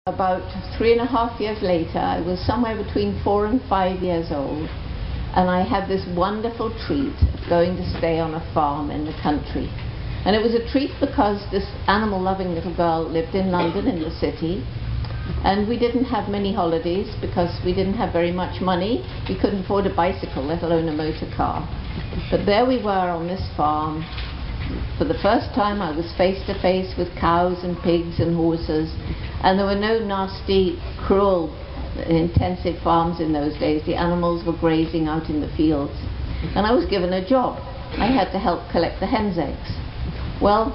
About 3.5 years later, I was somewhere between 4 and 5 years old, and I had this wonderful treat of going to stay on a farm in the country. And it was a treat because this animal-loving little girl lived in London, in the city, and we didn't have many holidays because we didn't have very much money. We couldn't afford a bicycle, let alone a motor car. But there we were on this farm. For the first time I was face to face with cows and pigs and horses, and there were no nasty, cruel, intensive farms in those days. The animals were grazing out in the fields, and I was given a job. I had to help collect the hens' eggs. Well,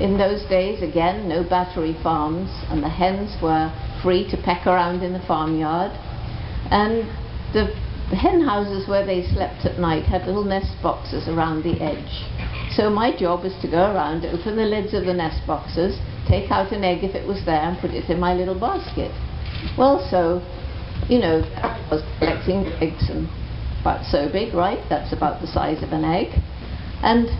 in those days, again, no battery farms, and the hens were free to peck around in the farmyard, and the hen houses where they slept at night had little nest boxes around the edge. So my job was to go around, open the lids of the nest boxes, take out an egg if it was there, and put it in my little basket. Well, so, you know, I was collecting eggs, and about so big, right? That's about the size of an egg. And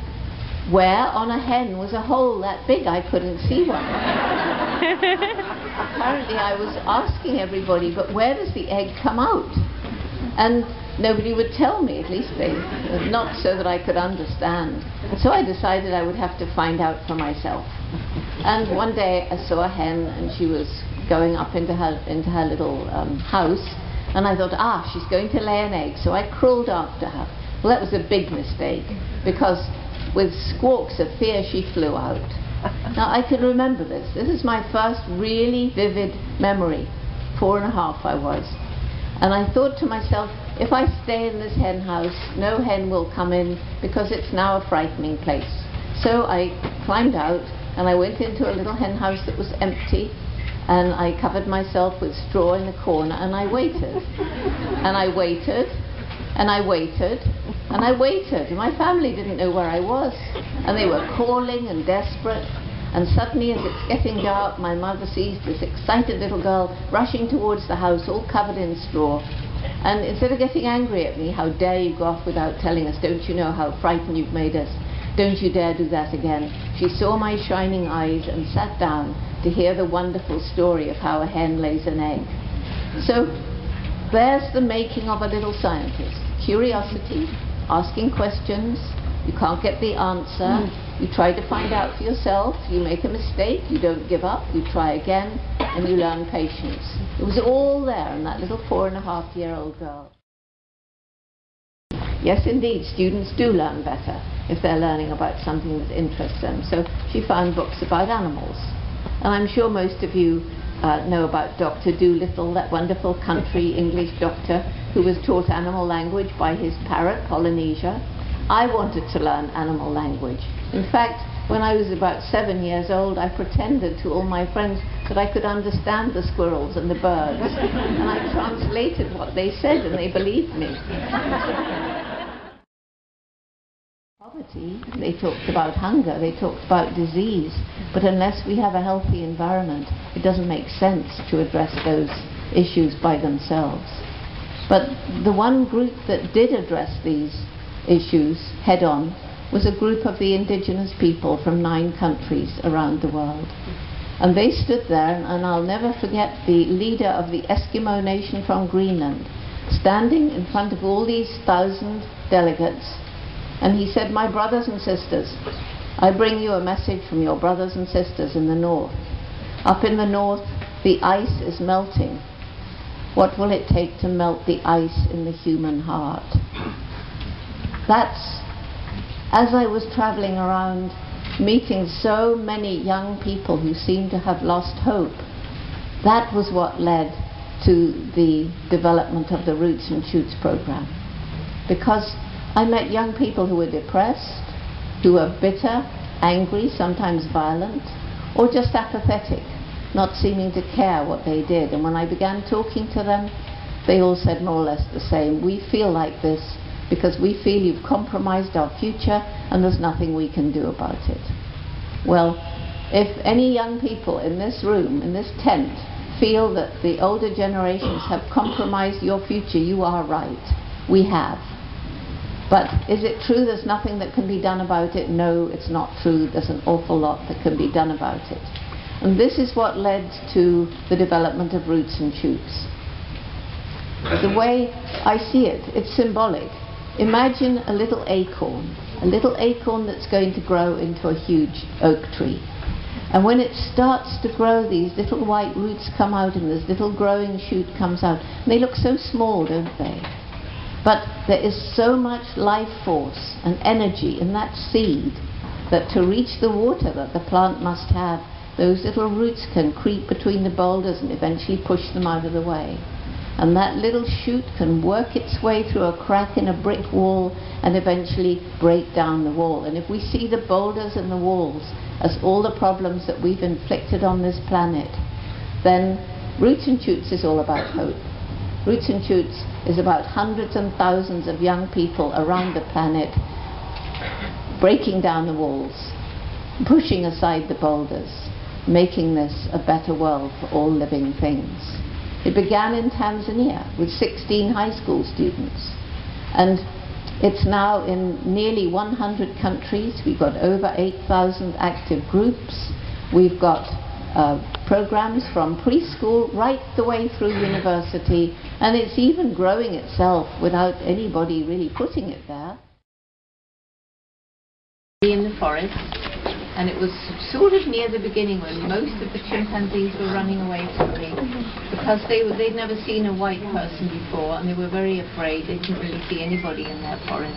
where on a hen was a hole that big? I couldn't see one. Apparently I was asking everybody, but where does the egg come out? And nobody would tell me, at least not so that I could understand. So I decided I would have to find out for myself. And one day I saw a hen, and she was going up into her little house, and I thought, she's going to lay an egg. So I crawled after her. Well, that was a big mistake, because with squawks of fear she flew out. Now I can remember this. This is my first really vivid memory. 4.5 I was. And I thought to myself, if I stay in this hen house, no hen will come in, because it's now a frightening place. So I climbed out, and I went into a little hen house that was empty, and I covered myself with straw in the corner, and I waited. And I waited, and I waited, and I waited. And my family didn't know where I was, and they were calling and desperate. And suddenly, as it's getting dark, my mother sees this excited little girl rushing towards the house, all covered in straw. And instead of getting angry at me, how dare you go off without telling us, don't you know how frightened you've made us, don't you dare do that again, she saw my shining eyes and sat down to hear the wonderful story of how a hen lays an egg. So there's the making of a little scientist. Curiosity, asking questions. You can't get the answer. You try to find out for yourself. You make a mistake. You don't give up. You try again, and you learn patience. It was all there in that little 4.5-year-old girl. Yes, indeed, students do learn better if they're learning about something that interests them. So she found books about animals. And I'm sure most of you know about Dr. Dolittle, that wonderful country English doctor who was taught animal language by his parrot, Polynesia. I wanted to learn animal language. In fact, when I was about 7 years old, I pretended to all my friends that I could understand the squirrels and the birds, and I translated what they said, and they believed me. Poverty, they talked about hunger, they talked about disease, but unless we have a healthy environment, it doesn't make sense to address those issues by themselves. But the one group that did address these issues head-on was a group of the indigenous people from 9 countries around the world. And they stood there, and I'll never forget the leader of the Eskimo nation from Greenland, standing in front of all these 1,000 delegates, and he said, "My brothers and sisters, I bring you a message from your brothers and sisters in the north. Up in the north, the ice is melting. What will it take to melt the ice in the human heart?" That's, as I was traveling around meeting so many young people who seemed to have lost hope, that was what led to the development of the Roots and Shoots program. Because I met young people who were depressed, who were bitter, angry, sometimes violent, or just apathetic, not seeming to care what they did. And when I began talking to them, they all said more or less the same. We feel like this because we feel you've compromised our future, and there's nothing we can do about it. Well, if any young people in this room, in this tent, feel that the older generations have compromised your future, you are right. We have. But is it true there's nothing that can be done about it? No, it's not true. There's an awful lot that can be done about it. And this is what led to the development of roots and shoots. The way I see it, it's symbolic. Imagine a little acorn that's going to grow into a huge oak tree. And when it starts to grow, these little white roots come out and this little growing shoot comes out. And they look so small, don't they? But there is so much life force and energy in that seed that to reach the water that the plant must have, those little roots can creep between the boulders and eventually push them out of the way. And that little shoot can work its way through a crack in a brick wall and eventually break down the wall. And if we see the boulders and the walls as all the problems that we've inflicted on this planet, then Roots and Shoots is all about hope. Roots and Shoots is about hundreds and thousands of young people around the planet breaking down the walls, pushing aside the boulders, making this a better world for all living things. It began in Tanzania with 16 high school students, and it's now in nearly 100 countries. We've got over 8,000 active groups. We've got programs from preschool right the way through university, and it's even growing itself without anybody really putting it there. In the forest, and it was sort of near the beginning when most of the chimpanzees were running away from me because they'd never seen a white person before, and they were very afraid. They didn't really see anybody in their forest,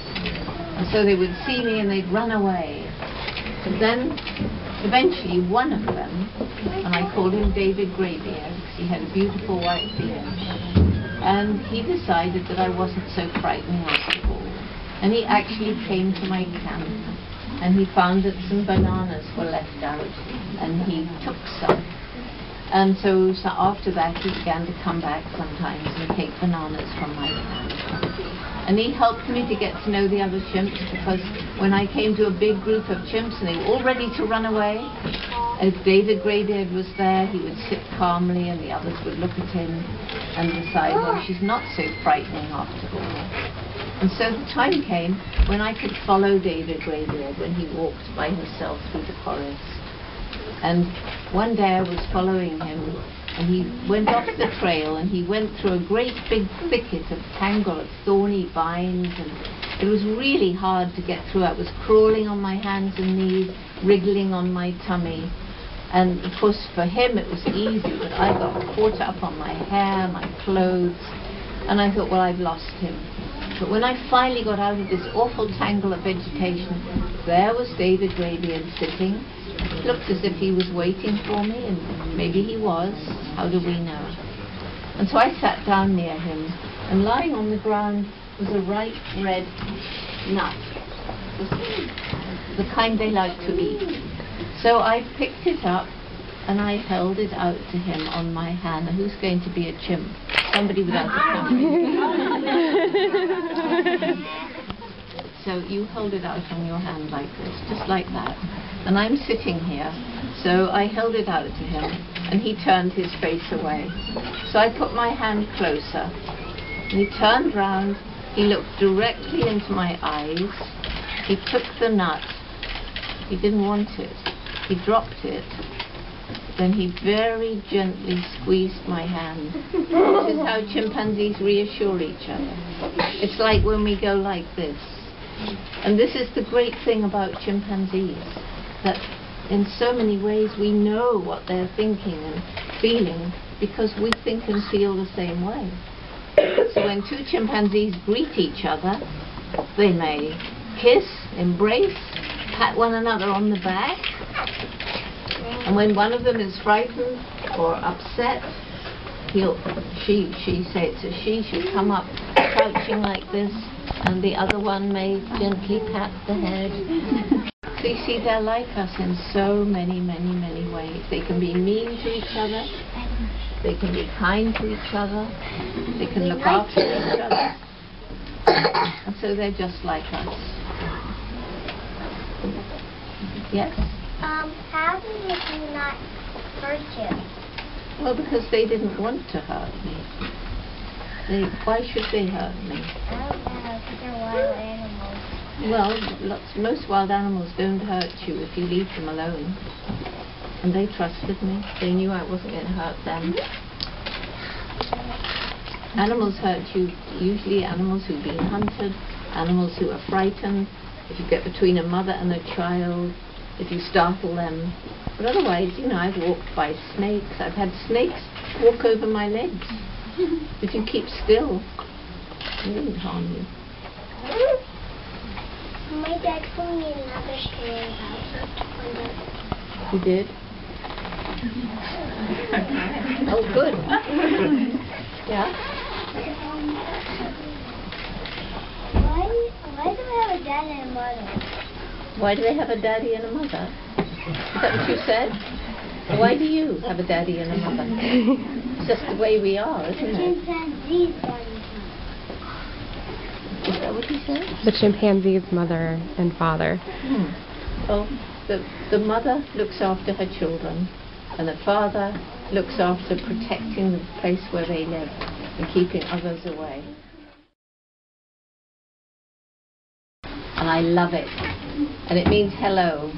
and so they would see me and they'd run away. And then eventually one of them, and I called him David Greybeard because he had a beautiful white beard, and he decided that I wasn't so frightening after all, and he actually came to my camp. And he found that some bananas were left out, and he took some. And so after that he began to come back sometimes and take bananas from my camp. And he helped me to get to know the other chimps, because when I came to a big group of chimps and they were all ready to run away, if David Greybeard was there, he would sit calmly and the others would look at him and decide, well, she's not so frightening after all. And so the time came when I could follow David Greybeard when he walked by himself through the forest. And one day I was following him, and he went off the trail and he went through a great big thicket of tangle of thorny vines, and it was really hard to get through. I was crawling on my hands and knees, wriggling on my tummy. And of course for him it was easy, but I got caught up on my hair, my clothes, and I thought, well, I've lost him. But when I finally got out of this awful tangle of vegetation, there was David Greybeard sitting. It looked as if he was waiting for me, and maybe he was. How do we know? And so I sat down near him, and lying on the ground was a ripe red nut, the kind they like to eat. So I picked it up and I held it out to him on my hand. And who's going to be a chimp? Somebody without a tummy. So you hold it out on your hand like this, just like that. And I'm sitting here, so I held it out to him, and he turned his face away. So I put my hand closer, and he turned round, he looked directly into my eyes, he took the nut, he didn't want it, he dropped it, then he very gently squeezed my hand, which is how chimpanzees reassure each other. It's like when we go like this. And this is the great thing about chimpanzees, that in so many ways we know what they're thinking and feeling because we think and feel the same way. So when two chimpanzees greet each other, they may kiss, embrace, pat one another on the back, and when one of them is frightened or upset, she say it's a she'll come up crouching like this, and the other one may gently pat the head. So you see, they're like us in so many, many, many ways. They can be mean to each other, they can be kind to each other, they can look after each other, and so they're just like us. Yes? How did you not hurt you? Well, because they didn't want to hurt me. Why should they hurt me? I don't know, because they're wild animals. Well, most wild animals don't hurt you if you leave them alone. And they trusted me. They knew I wasn't going to hurt them. Animals hurt you, usually animals who've been hunted, animals who are frightened, if you get between a mother and a child, if you startle them. But otherwise, you know, I've walked by snakes. I've had snakes walk over my legs. If you keep still, they wouldn't harm you. My dad told me another story about it. You did? Oh, good. Yeah? Why do I have a dad and a mother? Why do they have a daddy and a mother? Is that what you said? Why do you have a daddy and a mother? It's just the way we are, isn't it? Chimpanzee's daddy. Is that what he said? The chimpanzee's mother and father. Well, the mother looks after her children, and the father looks after protecting the place where they live and keeping others away. And I love it. And it means hello.